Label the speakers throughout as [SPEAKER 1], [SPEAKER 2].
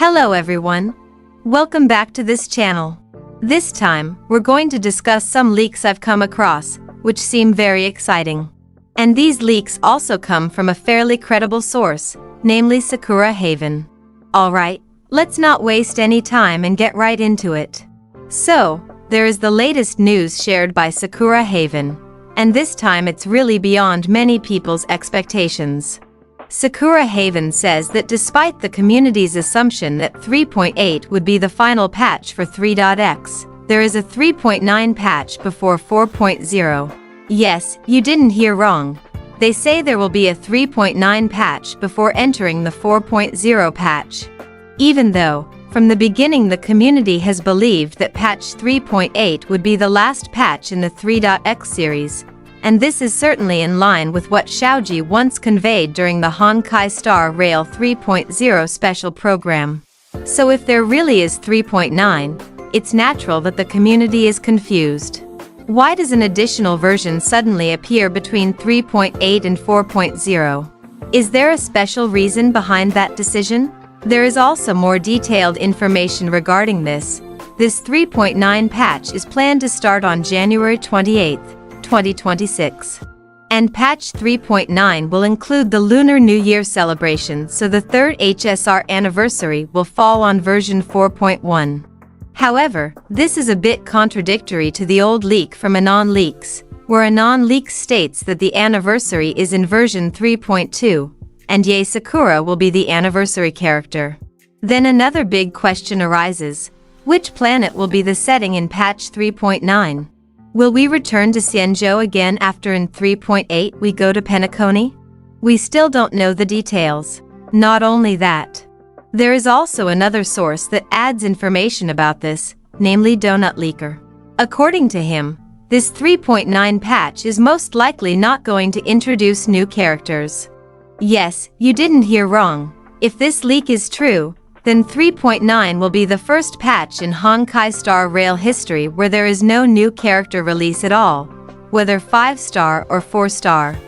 [SPEAKER 1] Hello everyone. Welcome back to this channel. This time, we're going to discuss some leaks I've come across, which seem very exciting. And these leaks also come from a fairly credible source, namely Sakura Haven. Alright, let's not waste any time and get right into it. So, there is the latest news shared by Sakura Haven, and this time it's really beyond many people's expectations. Sakura Haven says that despite the community's assumption that 3.8 would be the final patch for 3.x, there is a 3.9 patch before 4.0. Yes, you didn't hear wrong. They say there will be a 3.9 patch before entering the 4.0 patch. Even though, from the beginning the community has believed that patch 3.8 would be the last patch in the 3.x series, and this is certainly in line with what Xianzhou once conveyed during the Honkai starrail 3.0 special program. So if there really is 3.9, it's natural that the community is confused. Why does an additional version suddenly appear between 3.8 and 4.0? Is there a special reason behind that decision? There is also more detailed information regarding this. This 3.9 patch is planned to start on January 28, 2026. And patch 3.9 will include the Lunar New Year celebration, so the third HSR anniversary will fall on version 4.1. However, this is a bit contradictory to the old leak from Anon Leaks, where Anon Leaks states that the anniversary is in version 3.2, and Yae Sakura will be the anniversary character. Then another big question arises: which planet will be the setting in patch 3.9? Will we return to Xianzhou again after in 3.8 we go to Penacony? We still don't know the details. Not only that, there is also another source that adds information about this, namely Donut Leaker. According to him, this 3.9 patch is most likely not going to introduce new characters. Yes, you didn't hear wrong. If this leak is true, then 3.9 will be the first patch in Honkai starrail history where there is no new character release at all, whether 5-star or 4-star.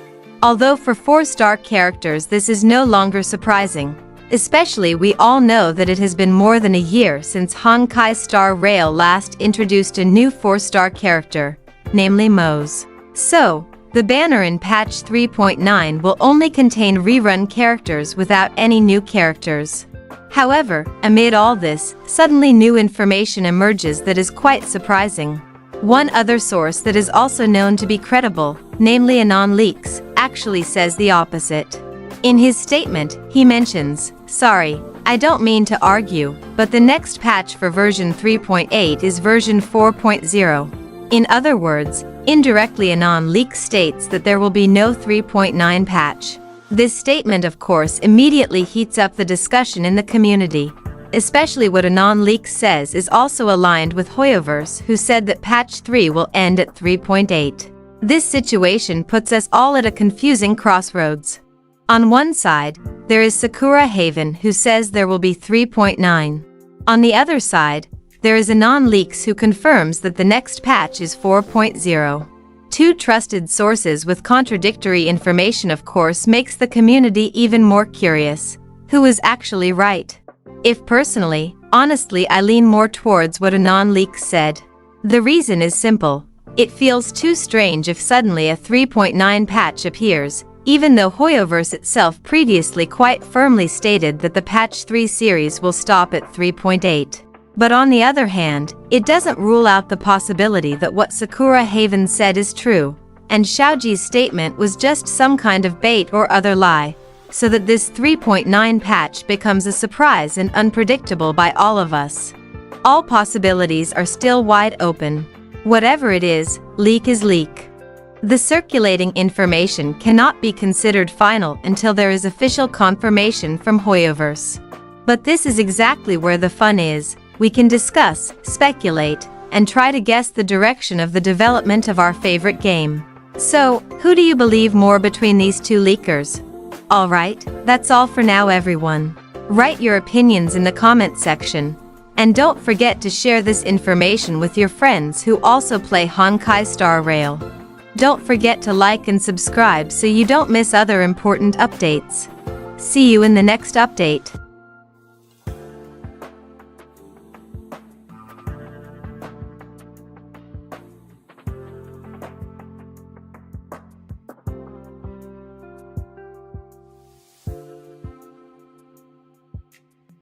[SPEAKER 1] Although for 4-star characters this is no longer surprising, especially we all know that it has been more than a year since Honkai starrail last introduced a new 4-star character, namely Mose. So, the banner in patch 3.9 will only contain rerun characters without any new characters. However, amid all this, suddenly new information emerges that is quite surprising. One other source that is also known to be credible, namely Anon Leaks, actually says the opposite. In his statement, he mentions, "Sorry, I don't mean to argue, but the next patch for version 3.8 is version 4.0. In other words, indirectly Anon Leaks states that there will be no 3.9 patch. This statement of course immediately heats up the discussion in the community, especially what Anon Leaks says is also aligned with Hoyoverse, who said that patch 3 will end at 3.8. This situation puts us all at a confusing crossroads. On one side, there is Sakura Haven who says there will be 3.9. On the other side, there is Anon Leaks who confirms that the next patch is 4.0. Two trusted sources with contradictory information of course makes the community even more curious. Who is actually right? If personally, honestly I lean more towards what Anon Leaks said. The reason is simple. It feels too strange if suddenly a 3.9 patch appears, even though Hoyoverse itself previously quite firmly stated that the patch 3 series will stop at 3.8. But on the other hand, it doesn't rule out the possibility that what Sakura Haven said is true, and Xianzhou's statement was just some kind of bait or other lie, so that this 3.9 patch becomes a surprise and unpredictable by all of us. All possibilities are still wide open. Whatever it is, leak is leak. The circulating information cannot be considered final until there is official confirmation from Hoyoverse. But this is exactly where the fun is. We can discuss, speculate, and try to guess the direction of the development of our favorite game. So, who do you believe more between these two leakers? Alright, that's all for now everyone. Write your opinions in the comment section. And don't forget to share this information with your friends who also play Honkai starrail. Don't forget to like and subscribe so you don't miss other important updates. See you in the next update.